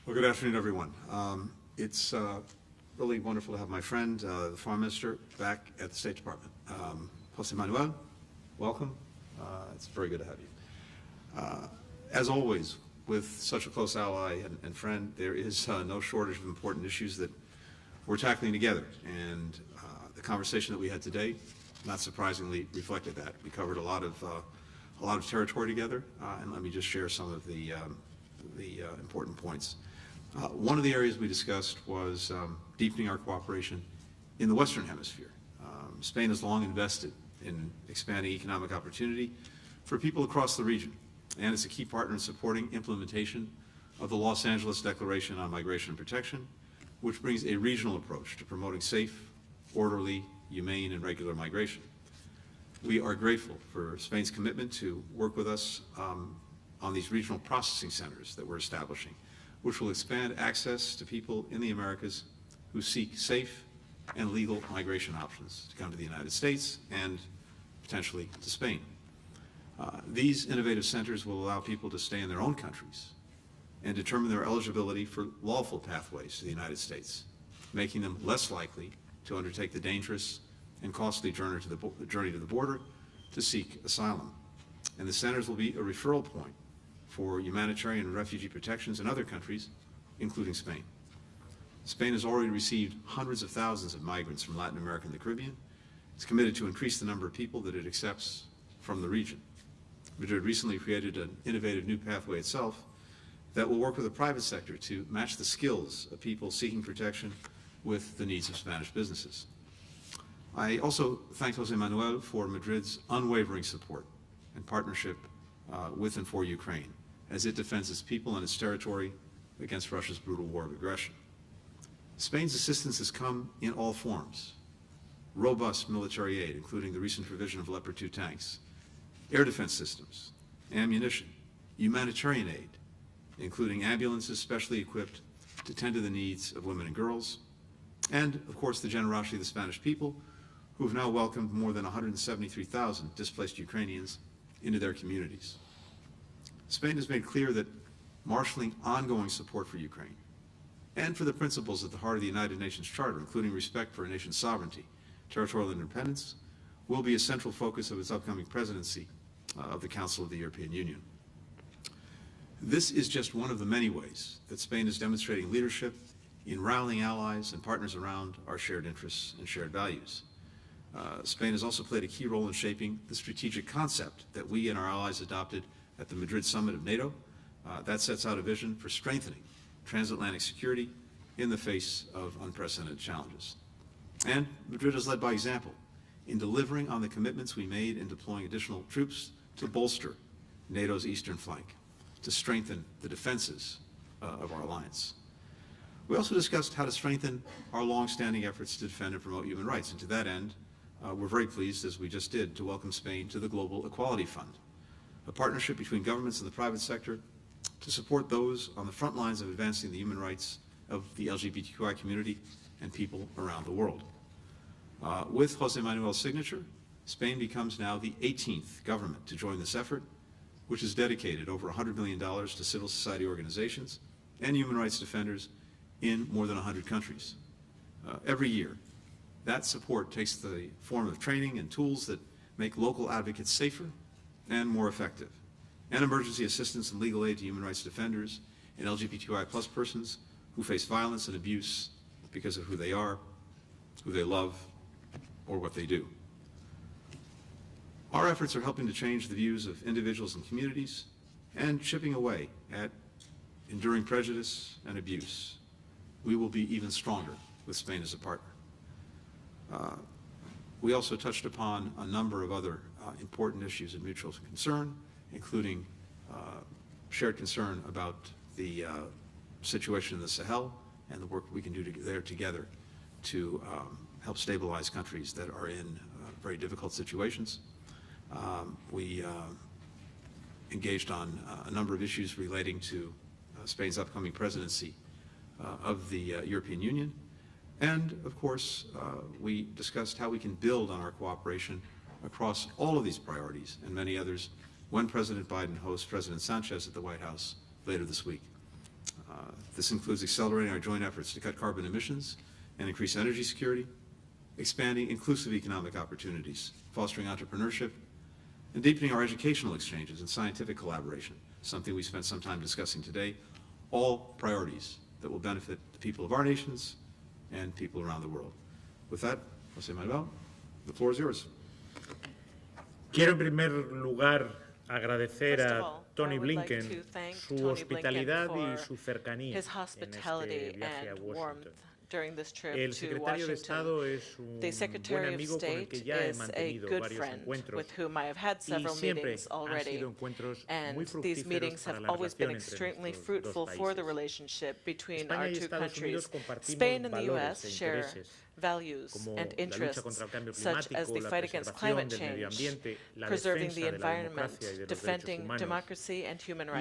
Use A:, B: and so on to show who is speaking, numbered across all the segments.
A: Well, good afternoon, everyone. It's really wonderful to have my friend, the Foreign Minister, back at the State Department. Jose Manuel, welcome. It's very good to have you. As always, with such a close ally and friend, there is no shortage of important issues that we're tackling together. And the conversation that we had today, not surprisingly, reflected that. We covered a lot of territory together, and let me just share some of the important points. One of the areas we discussed was deepening our cooperation in the Western Hemisphere. Spain has long invested in expanding economic opportunity for people across the region, and is a key partner in supporting implementation of the Los Angeles Declaration on Migration and Protection, which brings a regional approach to promoting safe, orderly, humane, and regular migration. We are grateful for Spain's commitment to work with us on these regional processing centers that we're establishing, which will expand access to people in the Americas who seek safe and legal migration options to come to the United States and potentially to Spain. These innovative centers will allow people to stay in their own countries and determine their eligibility for lawful pathways to the United States, making them less likely to undertake the dangerous and costly journey to the border to seek asylum. And the centers will be a referral point for humanitarian and refugee protections in other countries, including Spain. Spain has already received hundreds of thousands of migrants from Latin America and the Caribbean. It's committed to increase the number of people that it accepts from the region. Madrid recently created an innovative new pathway itself that will work with the private sector to match the skills of people seeking protection with the needs of Spanish businesses. I also thank Jose Manuel for Madrid's unwavering support and partnership with and for Ukraine, as it defends its people and its territory against Russia's brutal war of aggression. Spain's assistance has come in all forms: robust military aid, including the recent provision of Leopard 2 tanks, air defense systems, ammunition, humanitarian aid, including ambulances specially equipped to tend to the needs of women and girls, and, of course, the generosity of the Spanish people, who have now welcomed more than 173,000 displaced Ukrainians into their communities. Spain has made clear that marshaling ongoing support for Ukraine and for the principles at the heart of the United Nations Charter, including respect for a nation's sovereignty, territorial independence, will be a central focus of its upcoming presidency of the Council of the European Union. This is just one of the many ways that Spain is demonstrating leadership in rallying allies and partners around our shared interests and shared values. Spain has also played a key role in shaping the strategic concept that we and our allies adopted at the Madrid summit of NATO. That sets out a vision for strengthening transatlantic security in the face of unprecedented challenges. And Madrid has led by example in delivering on the commitments we made in deploying additional troops to bolster NATO's eastern flank, to strengthen the defenses of our alliance. We also discussed how to strengthen our long-standing efforts to defend and promote human rights, and to that end, we're very pleased, as we just did, to welcome Spain to the Global Equality Fund, a partnership between governments and the private sector to support those on the front lines of advancing the human rights of the LGBTQI community and people around the world. With Jose Manuel's signature, Spain becomes now the 18th government to join this effort, which has dedicated over $100 million to civil society organizations and human rights defenders in more than 100 countries. Every year, that support takes the form of training and tools that make local advocates safer and more effective, and emergency assistance and legal aid to human rights defenders and LGBTQI+ persons who face violence and abuse because of who they are, who they love, or what they do. Our efforts are helping to change the views of individuals and communities and chipping away at enduring prejudice and abuse. We will be even stronger with Spain as a partner. We also touched upon a number of other important issues of mutual concern, including shared concern about the situation in the Sahel and the work we can do there together to help stabilize countries that are in very difficult situations. We engaged on a number of issues relating to Spain's upcoming presidency of the European Union. And, of course, we discussed how we can build on our cooperation across all of these priorities and many others when President Biden hosts President Sanchez at the White House later this week. This includes accelerating our joint efforts to cut carbon emissions and increase energy security, expanding inclusive economic opportunities, fostering entrepreneurship, and deepening our educational exchanges and scientific collaboration, something we spent some time discussing today, all priorities that will benefit the people of our nations and people around the world. With that, José Manuel, the floor is yours.
B: Quiero en primer lugar agradecer a Tony Blinken su hospitalidad y su cercanía en este viaje a Washington. El secretario de Estado es un buen amigo con el que ya he mantenido varios encuentros y siempre han sido encuentros muy fructíferos para la relación entre nuestros dos países. España y Estados Unidos compartimos valores e intereses como la lucha contra el cambio climático, la preservación del medio ambiente, la defensa de la democracia y de los derechos humanos.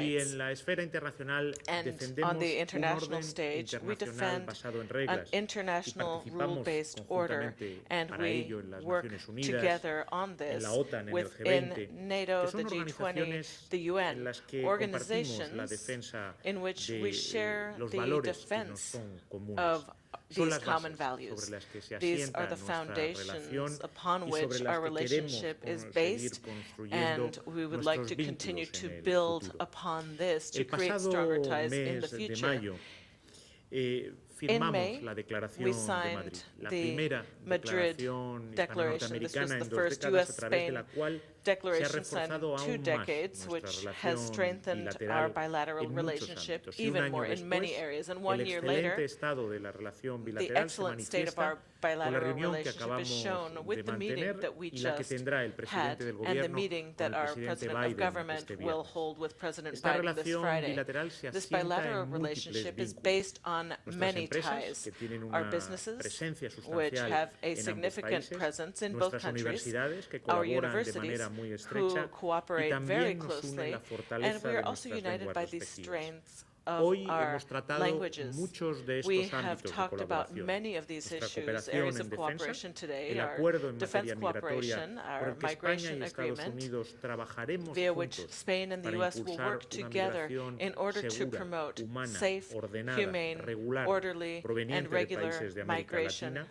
B: Y en la esfera internacional defendemos un orden internacional basado en reglas y participamos conjuntamente para ello en las Naciones Unidas, en la OTAN, en el G20, que son organizaciones en las que compartimos la defensa de los valores que nos son comunes. Son las bases sobre las que se asienta nuestra relación y sobre las que queremos seguir construyendo nuestros vínculos en el futuro. El pasado mes de mayo firmamos la Declaración de Madrid, la primera declaración hispano-norteamericana en 2 décadas a través de la cual se ha reforzado aún más nuestra relación bilateral en muchos ámbitos. Y un año después, el excelente estado de la relación bilateral se manifiesta con la reunión que acabamos de mantener y la que tendrá el presidente del gobierno con el presidente Biden este viernes. Esta relación bilateral se asienta en múltiples vínculos. Nuestras empresas, que tienen una presencia sustancial en ambos países, nuestras universidades, que colaboran de manera muy estrecha, y también nos une la fortaleza de nuestras lenguas respectivas. Hoy hemos tratado muchos de estos ámbitos de colaboración. Nuestra cooperación en defensa, el acuerdo en materia migratoria por el que España y Estados Unidos trabajaremos juntos para impulsar una migración segura, humana, ordenada, regular, proveniente de países de América Latina.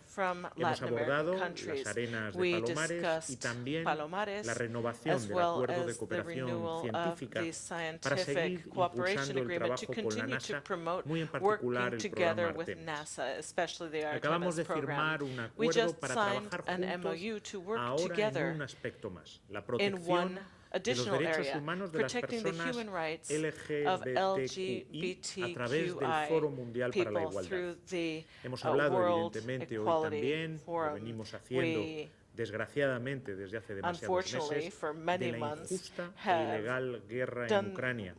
B: Hemos abordado las arenas de Palomares y también la renovación del acuerdo de cooperación científica para seguir impulsando el trabajo con la NASA, muy en particular el programa Artemis. Acabamos de firmar un acuerdo para trabajar juntos ahora en un aspecto más, la protección de los derechos humanos de las personas LGBTQI a través del Foro Mundial para la Igualdad. Hemos hablado evidentemente hoy también, lo venimos haciendo desgraciadamente desde hace demasiados meses, de la injusta e ilegal guerra en Ucrania,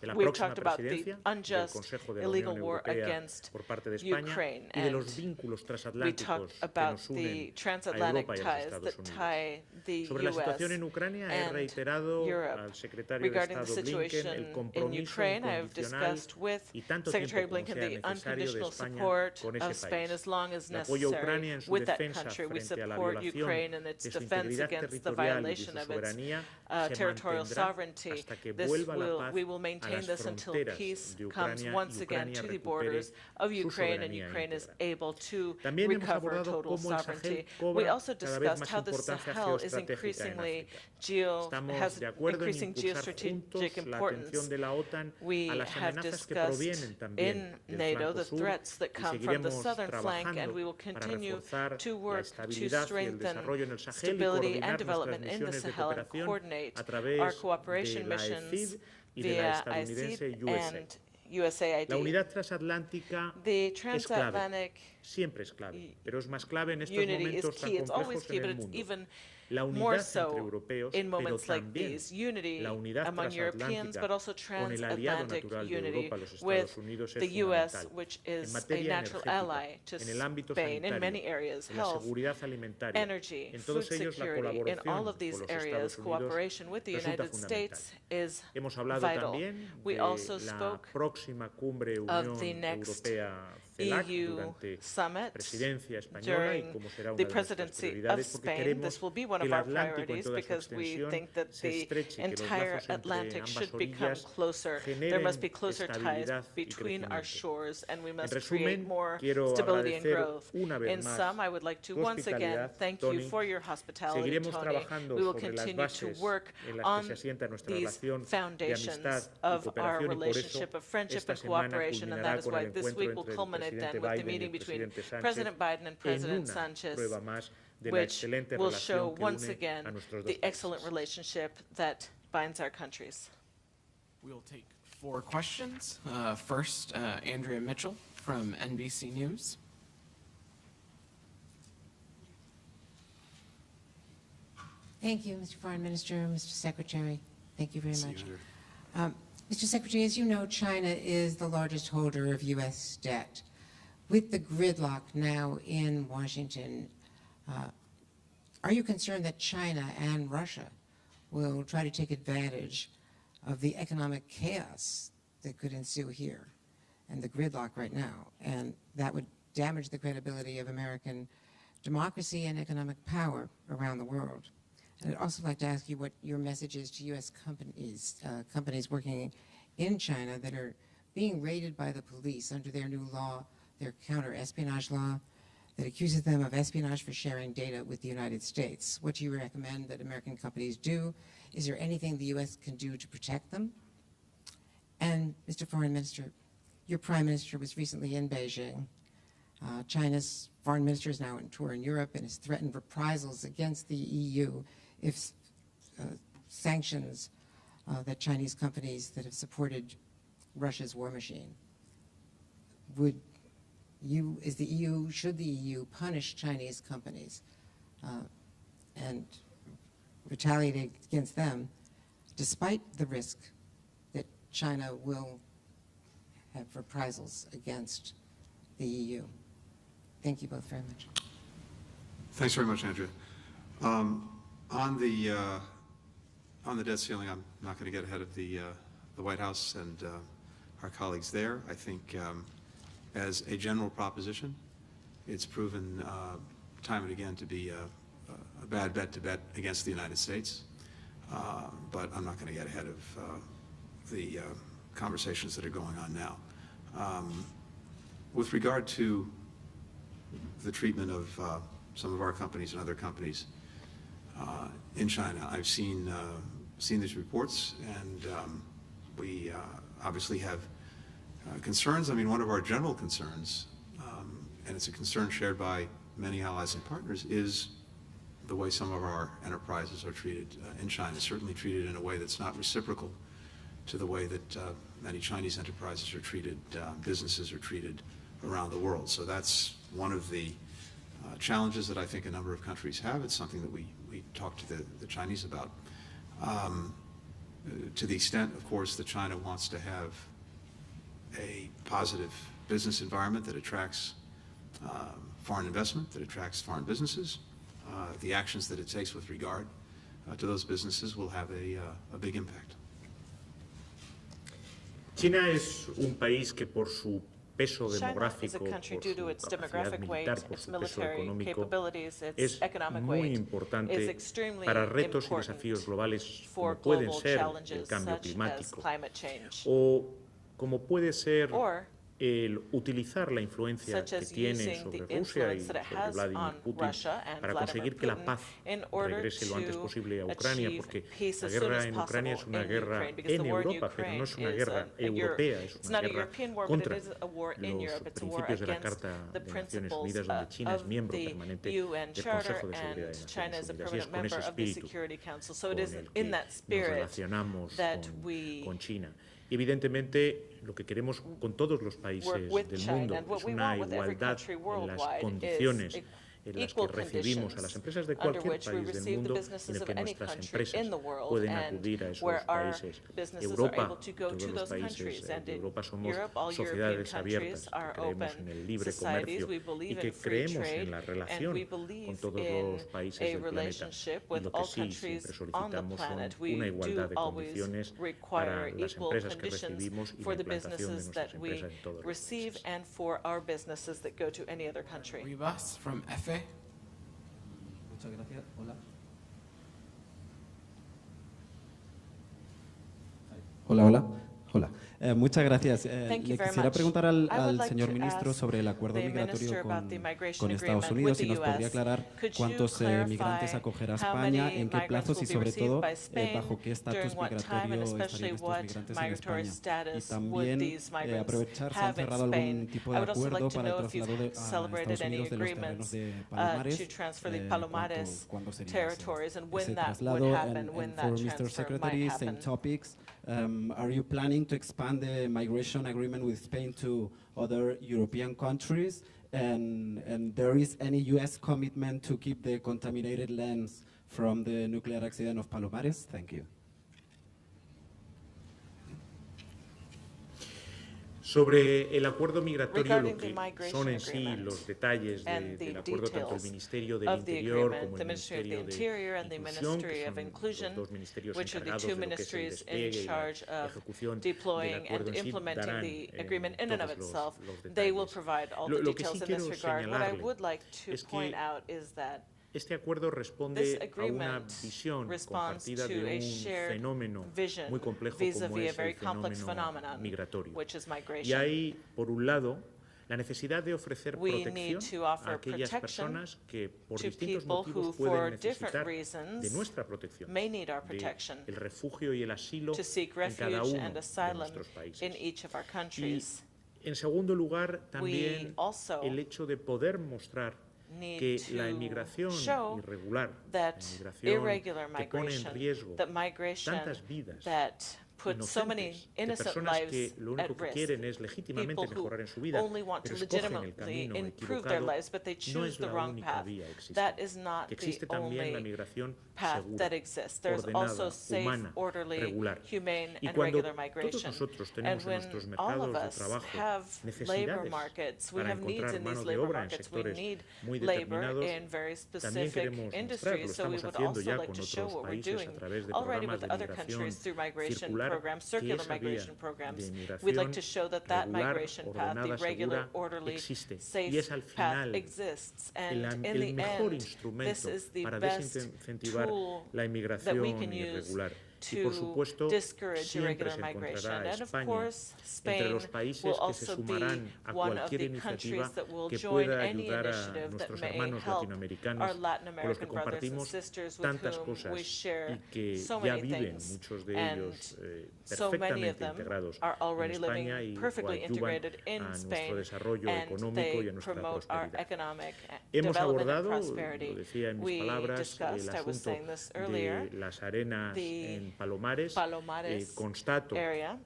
B: de la próxima presidencia del Consejo de la Unión Europea por parte de España y de los vínculos transatlánticos que nos unen a Europa y a los Estados Unidos. Sobre la situación en Ucrania he reiterado al secretario de Estado Blinken el compromiso incondicional y tanto tiempo como sea necesario de España con ese país. El apoyo a Ucrania en su defensa frente a la violación de su integridad territorial y de su soberanía se mantendrá hasta que vuelva la paz a las fronteras de Ucrania y Ucrania recupere su soberanía íntegra. También hemos abordado cómo el Sahel cobra cada vez más importancia geoestratégica en África. Estamos de acuerdo en impulsar juntos la atención de la OTAN a las amenazas que provienen también del flanco sur y seguiremos trabajando para reforzar la estabilidad y el desarrollo en el Sahel y coordinar nuestras misiones de cooperación a través de la ECID y de la estadounidense USAID. La unidad transatlántica es clave, siempre es clave, pero es más clave en estos momentos tan complejos en el mundo. La unidad entre europeos, pero también la unidad transatlántica con el aliado natural de Europa, los Estados Unidos, es fundamental. En materia energética, en el ámbito sanitario, en la seguridad alimentaria, en todos ellos la colaboración con los Estados Unidos resulta fundamental. Hemos hablado también de la próxima cumbre Unión Europea CELAC durante la presidencia española y como será una de nuestras prioridades, porque queremos que el Atlántico en toda su extensión se estreche, que los lazos entre ambas orillas generen estabilidad y crecimiento. En resumen, quiero agradecer una vez más tu hospitalidad, Tony. Seguiremos trabajando sobre las bases en las que se asienta nuestra relación de amistad y cooperación, y por eso esta semana culminará con el encuentro entre el presidente Biden y el presidente Sánchez en una prueba más de la excelente relación que une a nuestros dos países.
C: We'll take 4 questions. First, Andrea Mitchell from NBC News.
D: Thank you, Mr. Foreign Minister, Mr. Secretary. Thank you very much. Mr. Secretary, as you know, China is the largest holder of U.S. debt. With the gridlock now in Washington, are you concerned that China and Russia will try to take advantage of the economic chaos that could ensue here and the gridlock right now, and that would damage the credibility of American democracy and economic power around the world? And I'd also like to ask you what your message is to U.S. companies working in China that are being raided by the police under their new law, their counter-espionage law, that accuses them of espionage for sharing data with the United States. What do you recommend that American companies do? Is there anything the U.S. can do to protect them? And, Mr. Foreign Minister, your Prime Minister was recently in Beijing. China's foreign minister is now on tour in Europe and has threatened reprisals against the EU if sanctions that Chinese companies that have supported Russia's war machine. Should the EU punish Chinese companies and retaliate against them, despite the risk that China will have reprisals against the EU? Thank you both very much.
A: Thanks very much, Andrea. On the debt ceiling, I'm not going to get ahead of the White House and our colleagues there. I think as a general proposition, it's proven time and again to be a bad bet to bet against the United States. But I'm not going to get ahead of the conversations that are going on now. With regard to the treatment of some of our companies and other companies in China, I've seen these reports, and we obviously have concerns. I mean, one of our general concerns, and it's a concern shared by many allies and partners, is the way some of our enterprises are treated in China, certainly treated in a way that's not reciprocal to the way that many Chinese enterprises are treated, businesses are treated around the world. So that's one of the challenges that I think a number of countries have. It's something that we talk to the Chinese about. To the extent, of course, that China wants to have a positive business environment that attracts foreign investment, that attracts foreign businesses, the actions that it takes with regard to those businesses will have a big impact.
B: China es un país que por su peso demográfico, por su capacidad militar, por su peso económico, es muy importante para retos y desafíos globales como pueden ser el cambio climático o como puede ser el utilizar la influencia que tiene sobre Rusia y sobre Vladimir Putin para conseguir que la paz regrese lo antes posible a Ucrania, porque la guerra en Ucrania es una guerra en Europa, pero no es una guerra europea, es una guerra contra los principios de la Carta de Naciones Unidas, donde China es miembro permanente del Consejo de Seguridad de Naciones Unidas, y es con ese espíritu con el que nos relacionamos con China. Evidentemente, lo que queremos con todos los países del mundo es una igualdad en las condiciones en las que recibimos a las empresas de cualquier país del mundo, en el que nuestras empresas pueden acudir a esos países. Europa, todos los países de Europa somos sociedades abiertas, que creemos en el libre comercio y que creemos en la relación con todos los países del planeta. Y lo que sí siempre solicitamos son una igualdad de condiciones para las empresas que recibimos y la implantación de nuestras empresas en todos los países.
C: Rivas from EFE.
E: Muchas gracias. Hola. Hola, hola. Hola. Muchas gracias. Le quisiera preguntar al señor ministro sobre el acuerdo migratorio con Estados Unidos, si nos podría aclarar cuántos migrantes acogerá España, en qué plazos y sobre todo bajo qué estatus migratorio estarían estos migrantes en España. Y también aprovechar, ¿se han cerrado algún tipo de acuerdo para el traslado a Estados Unidos de los terrenos de Palomares? ¿Cuándo sería ese traslado? And for Mr. Secretary, same topics. Are you planning to expand the migration agreement with Spain to other European countries? And there is any U.S. commitment to keep the contaminated lands from the nuclear accident of Palomares? Thank you.
B: Sobre el acuerdo migratorio, lo que son en sí los detalles del acuerdo, tanto el Ministerio del Interior como el Ministerio de Inclusión, que son los dos ministerios encargados de lo que es el despliegue y la ejecución del acuerdo en sí, darán todos los detalles. Lo que sí quiero señalarle es que este acuerdo responde a una visión compartida de un fenómeno muy complejo como es el fenómeno migratorio. Y hay, por un lado, la necesidad de ofrecer protección a aquellas personas que por distintos motivos pueden necesitar de nuestra protección, del refugio y el asilo en cada uno de nuestros países. Y, en segundo lugar, también el hecho de poder mostrar que la inmigración irregular, la inmigración que pone en riesgo tantas vidas inocentes, de personas que lo único que quieren es legítimamente mejorar en su vida, pero escogen el camino equivocado, no es la única vía existente. Que existe también la migración segura, ordenada, humana, regular. Y cuando todos nosotros tenemos en nuestros mercados de trabajo necesidades para encontrar mano de obra en sectores muy determinados, también queremos mostrar, lo estamos haciendo ya con otros países a través de programas de migración circular, que esa vía de inmigración regular, ordenada, segura, existe. Y es al final el mejor instrumento para desincentivar la inmigración irregular. Y, por supuesto, siempre se encontrará España entre los países que se sumarán a cualquier iniciativa que pueda ayudar a nuestros hermanos latinoamericanos con los que compartimos tantas cosas y que ya viven, muchos de ellos, perfectamente integrados en España y coadyuvan a nuestro desarrollo económico y a nuestra prosperidad. Hemos abordado, lo decía en mis palabras, el asunto de las arenas en Palomares. Constato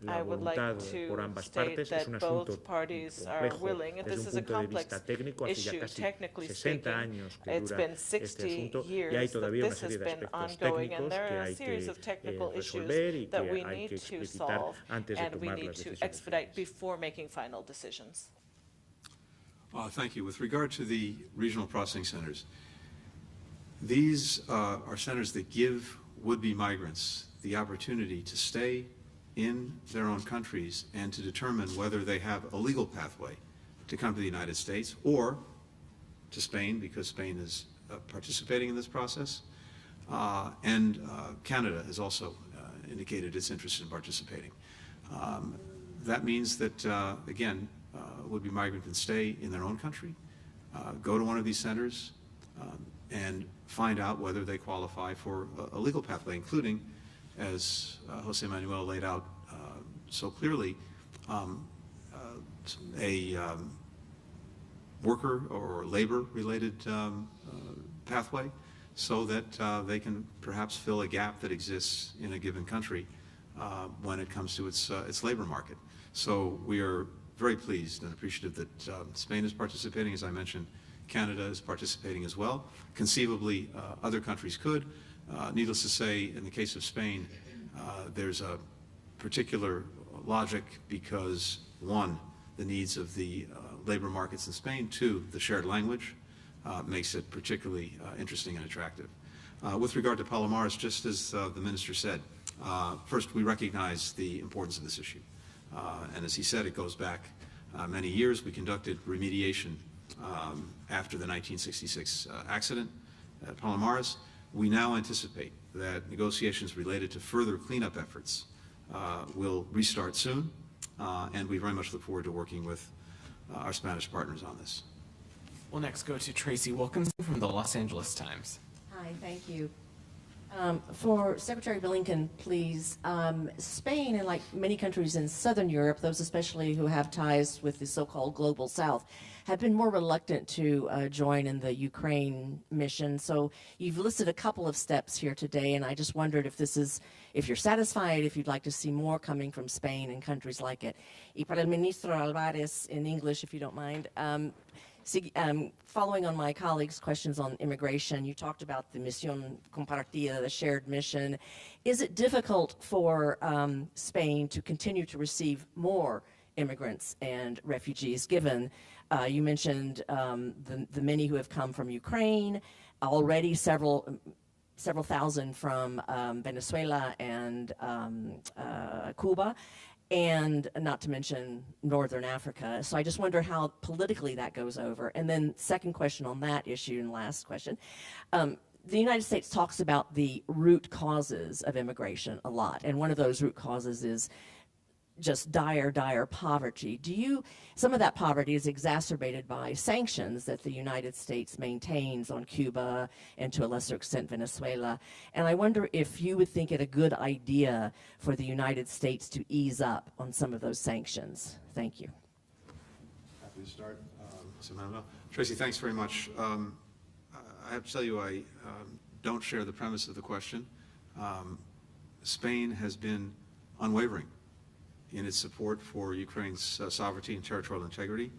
B: la voluntad por ambas partes. Es un asunto complejo desde un punto de vista técnico. Hace ya casi 60 años que dura este asunto y hay todavía una serie de aspectos técnicos que hay que resolver y que hay que explicitar antes de tomar las decisiones.
A: Thank you. With regard to the regional processing centers, these are centers that give would-be migrants the opportunity to stay in their own countries and to determine whether they have a legal pathway to come to the United States or to Spain, because Spain is participating in this process, and Canada has also indicated its interest in participating. That means that, again, would-be migrant can stay in their own country, go to one of these centers, and find out whether they qualify for a legal pathway, including, as Jose Manuel laid out so clearly, a worker or labor-related pathway, so that they can perhaps fill a gap that exists in a given country when it comes to its labor market. So we are very pleased and appreciative that Spain is participating, as I mentioned, Canada is participating as well. Conceivably, other countries could. Needless to say, in the case of Spain, there's a particular logic because, one, the needs of the labor markets in Spain, two, the shared language makes it particularly interesting and attractive. With regard to Palomares, just as the Minister said, first, we recognize the importance of this issue. And as he said, it goes back many years. We conducted remediation after the 1966 accident at Palomares. We now anticipate that negotiations related to further cleanup efforts will restart soon, and we very much look forward to working with our Spanish partners on this.
C: We'll next go to Tracy Wilkinson from the Los Angeles Times.
F: Hi, thank you. For Secretary Blinken, please, Spain and like many countries in Southern Europe, those especially who have ties with the so-called Global South, have been more reluctant to join in the Ukraine mission. So you've listed a couple of steps here today, and I just wondered if you're satisfied, if you'd like to see more coming from Spain and countries like it. Y para el ministro Álvarez, in English, if you don't mind, following on my colleagues' questions on immigration, you talked about the misión compartida, the shared mission. Is it difficult for Spain to continue to receive more immigrants and refugees, given you mentioned the many who have come from Ukraine, already several thousand from Venezuela and Cuba, and not to mention Northern Africa. So I just wonder how politically that goes over. And then second question on that issue and last question. The United States talks about the root causes of immigration a lot, and one of those root causes is just dire poverty. Some of that poverty is exacerbated by sanctions that the United States maintains on Cuba and to a lesser extent Venezuela. And I wonder if you would think it a good idea for the United States to ease up on some of those sanctions. Thank you.
A: Happy to start. Tracy, thanks very much. I have to tell you, I don't share the premise of the question. Spain has been unwavering in its support for Ukraine's sovereignty and territorial integrity.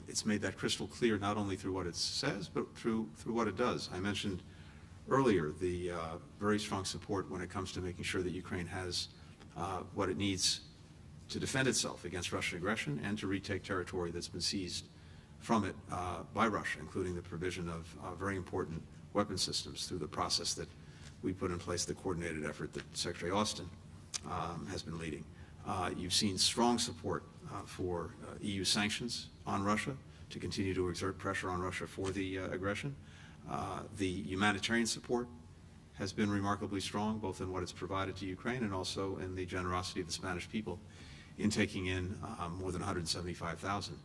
A: It's made that crystal clear not only through what it says, but through what it does. I mentioned earlier the very strong support when it comes to making sure that Ukraine has what it needs to defend itself against Russian aggression and to retake territory that's been seized from it by Russia, including the provision of very important weapon systems through the process that we put in place, the coordinated effort that Secretary Austin has been leading. You've seen strong support for EU sanctions on Russia to continue to exert pressure on Russia for the aggression. The humanitarian support has been remarkably strong, both in what it's provided to Ukraine and also in the generosity of the Spanish people in taking in more than 175,000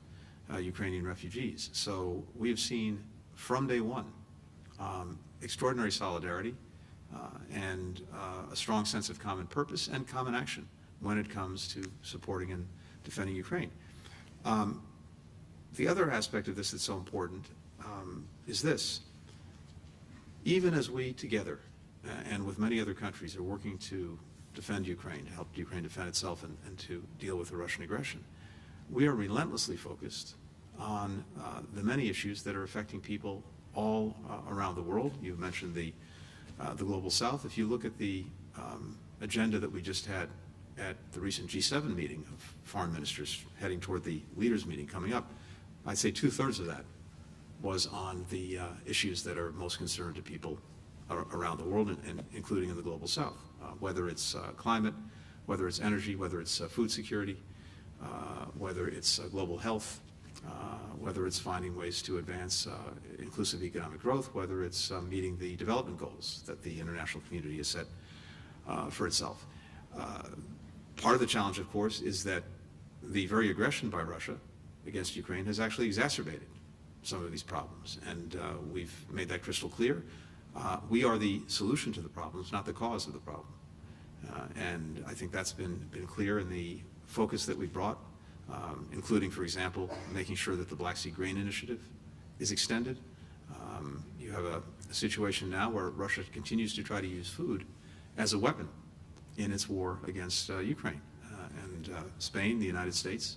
A: Ukrainian refugees. So we have seen from day one extraordinary solidarity and a strong sense of common purpose and common action when it comes to supporting and defending Ukraine. The other aspect of this that's so important is this. Even as we together and with many other countries are working to defend Ukraine, to help Ukraine defend itself and to deal with the Russian aggression, we are relentlessly focused on the many issues that are affecting people all around the world. You've mentioned the Global South. If you look at the agenda that we just had at the recent G7 meeting of foreign ministers heading toward the leaders meeting coming up, I'd say 2/3 of that was on the issues that are most concerned to people around the world, and including in the Global South, whether it's climate, whether it's energy, whether it's food security, whether it's global health, whether it's finding ways to advance inclusive economic growth, whether it's meeting the development goals that the international community has set for itself. Part of the challenge, of course, is that the very aggression by Russia against Ukraine has actually exacerbated some of these problems, and we've made that crystal clear. We are the solution to the problems, not the cause of the problem. And I think that's been clear in the focus that we brought, including, for example, making sure that the Black Sea Grain Initiative is extended. You have a situation now where Russia continues to try to use food as a weapon in its war against Ukraine. And Spain, the United States,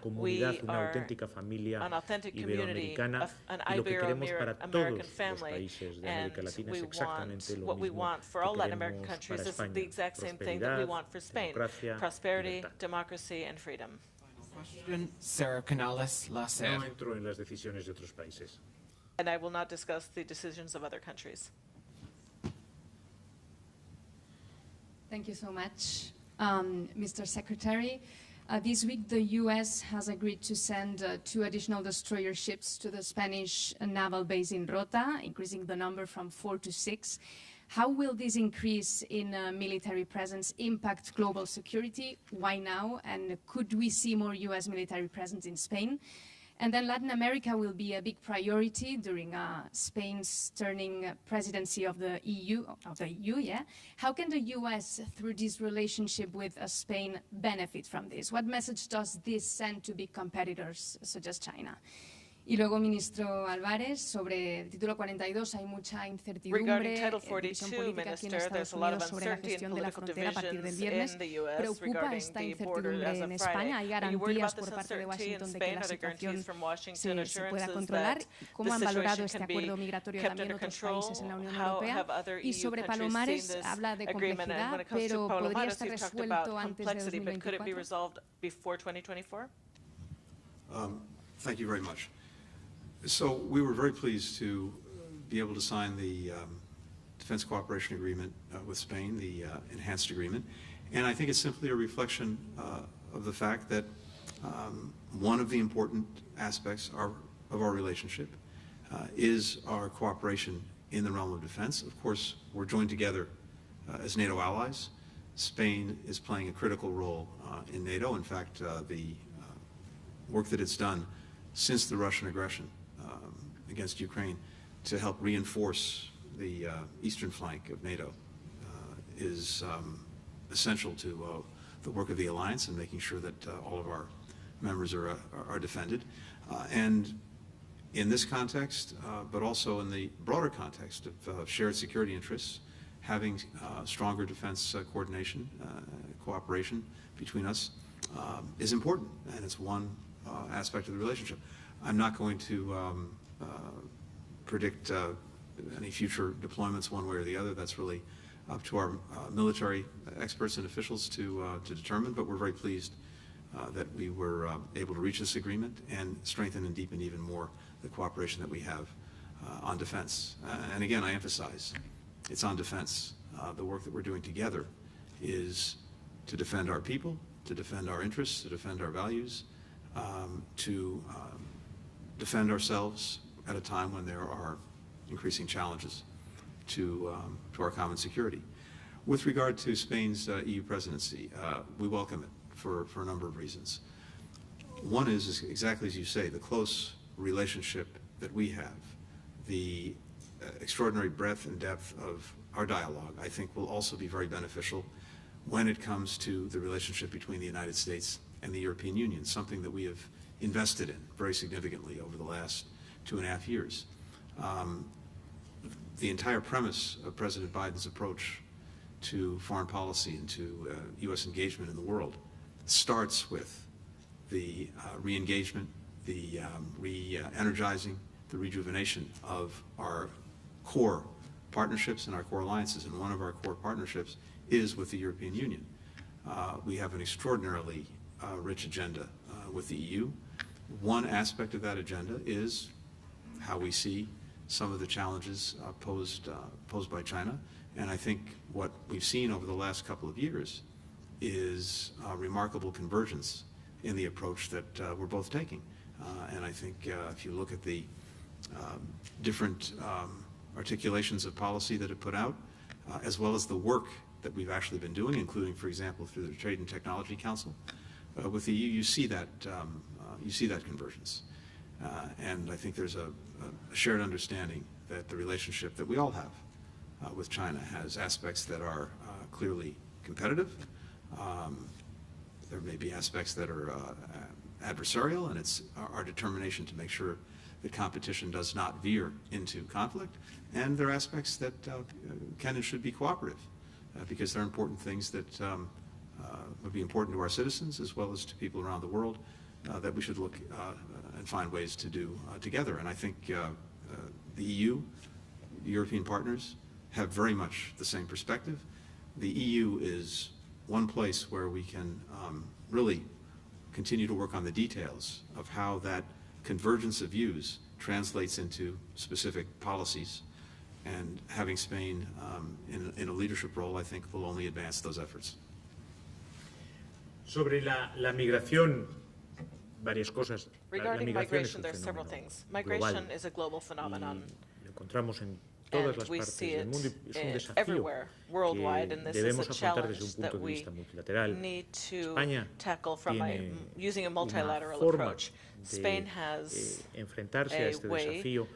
B: comunidad, una auténtica familia iberoamericana, y lo que queremos para todos los países de América Latina es exactamente lo mismo que queremos para España: prosperidad, democracia y libertad.
C: Question, Sarah Canales Lacer.
B: No entro en las decisiones de otros países.
G: And I will not discuss the decisions of other countries.
H: Thank you so much. Mr. Secretary, this week the U.S. has agreed to send 2 additional destroyer ships to the Spanish naval base in Rota, increasing the number from 4 to 6. How will this increase in military presence impact global security? Why now? And could we see more U.S. military presence in Spain? And then Latin America will be a big priority during Spain's turning presidency of the EU, yeah? How can the US, through this relationship with Spain, benefit from this? What message does this send to big competitors such as China? Y luego, ministro Álvarez, sobre el título 42 hay mucha incertidumbre en división política aquí en Estados Unidos sobre la gestión de la frontera a partir del viernes. ¿Preocupa esta incertidumbre en España? ¿Hay garantías por parte de Washington de que la situación se pueda controlar? ¿Cómo han valorado este acuerdo migratorio también otros países en la Unión Europea? Y sobre Palomares, habla de complejidad, pero ¿podría estar resuelto antes de 2024?
A: Thank you very much. So we were very pleased to be able to sign the Defense Cooperation Agreement with Spain, the enhanced agreement. And I think it's simply a reflection of the fact that one of the important aspects of our relationship is our cooperation in the realm of defense. Of course, we're joined together as NATO allies. Spain is playing a critical role in NATO. In fact, the work that it's done since the Russian aggression against Ukraine to help reinforce the eastern flank of NATO is essential to the work of the alliance and making sure that all of our members are defended. And in this context, but also in the broader context of shared security interests, having stronger defense coordination, cooperation between us is important, and it's one aspect of the relationship. I'm not going to predict any future deployments one way or the other. That's really up to our military experts and officials to determine, but we're very pleased that we were able to reach this agreement and strengthen and deepen even more the cooperation that we have on defense. And again, I emphasize, it's on defense. The work that we're doing together is to defend our people, to defend our interests, to defend our values, to defend ourselves at a time when there are increasing challenges to our common security. With regard to Spain's EU presidency, we welcome it for a number of reasons. One is exactly as you say, the close relationship that we have, the extraordinary breadth and depth of our dialogue, I think will also be very beneficial when it comes to the relationship between the United States and the European Union, something that we have invested in very significantly over the last 2.5 years. The entire premise of President Biden's approach to foreign policy and to U.S. engagement in the world starts with the re-engagement, the re-energizing, the rejuvenation of our core partnerships and our core alliances. And one of our core partnerships is with the European Union. We have an extraordinarily rich agenda with the EU. One aspect of that agenda is how we see some of the challenges posed by China. And I think what we've seen over the last couple of years is remarkable convergence in the approach that we're both taking. And I think if you look at the different articulations of policy that have put out, as well as the work that we've actually been doing, including, for example, through the Trade and Technology Council with the EU, you see that convergence. And I think there's a shared understanding that the relationship that we all have with China has aspects that are clearly competitive. There may be aspects that are adversarial, and it's our determination to make sure that competition does not veer into conflict. And there are aspects that can and should be cooperative, because they're important things that would be important to our citizens as well as to people around the world that we should look and find ways to do together. And I think the EU, the European partners, have very much the same perspective. The EU is one place where we can really continue to work on the details of how that convergence of views translates into specific policies And having Spain in a leadership role, I think, will only advance those efforts.
B: Sobre la migración, varias cosas.
G: Regarding migration, there are several things. Migration is a global phenomenon.
B: Lo encontramos en todas las partes del mundo y es un desafío
G: everywhere, worldwide, and this is
B: debemos
G: a
B: afrontar desde un
G: challenge
B: punto
G: that
B: de
G: we
B: vista multilateral.
G: need to
B: España
G: tackle from
B: tiene
G: using a multilateral
B: una forma
G: approach. Spain has
B: enfrentarse a este desafío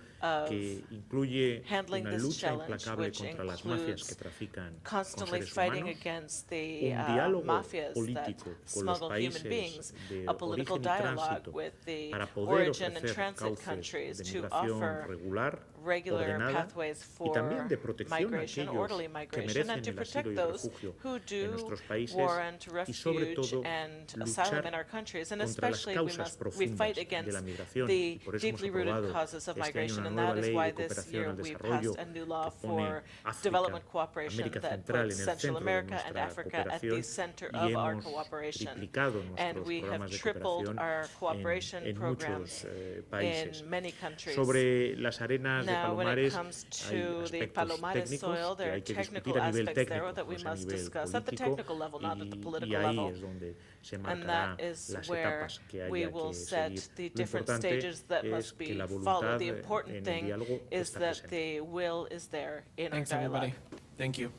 B: que incluye
G: handling
B: una
G: this
B: lucha
G: challenge,
B: implacable
G: which
B: contra las mafias que
G: includes
B: trafican con
G: constantly
B: seres
G: fighting
B: humanos,
G: against the
B: un diálogo
G: mafias that
B: político con los
G: smuggle human
B: países
G: beings,
B: de
G: a political
B: origen y
G: dialogue
B: tránsito
G: with the
B: para poder
G: origin and
B: ofrecer
G: transit
B: cauces
G: countries
B: de
G: to
B: migración
G: offer
B: regular,
G: regular
B: ordenada,
G: pathways
B: y también
G: for
B: de protección a
G: migration,
B: aquellos
G: orderly
B: que
G: migration, and
B: merecen
G: to
B: el asilo
G: protect
B: y el
G: those
B: refugio
G: who
B: en
G: do
B: nuestros países
G: warrant
B: y sobre
G: refuge
B: todo
G: and asylum
B: luchar
G: in our countries. And
B: contra las
G: especially
B: causas
G: we fight
B: profundas de
G: against
B: la migración
G: the
B: y por eso hemos
G: deeply rooted
B: aprobado
G: causes of
B: este año
G: migration,
B: una
G: and
B: nueva
G: that is
B: ley
G: why
B: de
G: this
B: cooperación
G: year
B: al
G: we
B: desarrollo
G: passed a new law
B: que pone
G: for
B: África,
G: development cooperation
B: América
G: that
B: Central
G: puts
B: en el
G: Central
B: centro de
G: America and
B: nuestra
G: Africa at the
B: cooperación
G: center
B: y
G: of our
B: hemos
G: cooperation.
B: triplicado
G: And
B: nuestros
G: we have
B: programas de
G: tripled
B: cooperación
G: our cooperation
B: en
G: programs
B: muchos países.
G: in many countries.
B: Sobre las arenas de
G: Now, when it
B: Palomares
G: comes
B: hay
G: to the
B: aspectos
G: Palomares
B: técnicos
G: soil,
B: que
G: there
B: hay
G: are
B: que
G: technical
B: discutir a nivel
G: aspects there
B: técnico,
G: that we
B: no es a
G: must
B: nivel
G: discuss at the
B: político,
G: technical level, not at the
B: y
G: political
B: ahí
G: level.
B: es donde se
G: And
B: marcarán
G: that is
B: las
G: where
B: etapas que
G: we
B: haya
G: will
B: que
G: set
B: seguir.
G: the
B: Lo
G: different
B: importante
G: stages that
B: es
G: must
B: que
G: be
B: la
G: followed.
B: voluntad
G: The
B: en
G: important
B: el
G: thing
B: diálogo
G: is
B: está
G: that
B: presente.
G: the will is there in our
C: Thanks,
G: dialogue.
C: everybody. Thank you.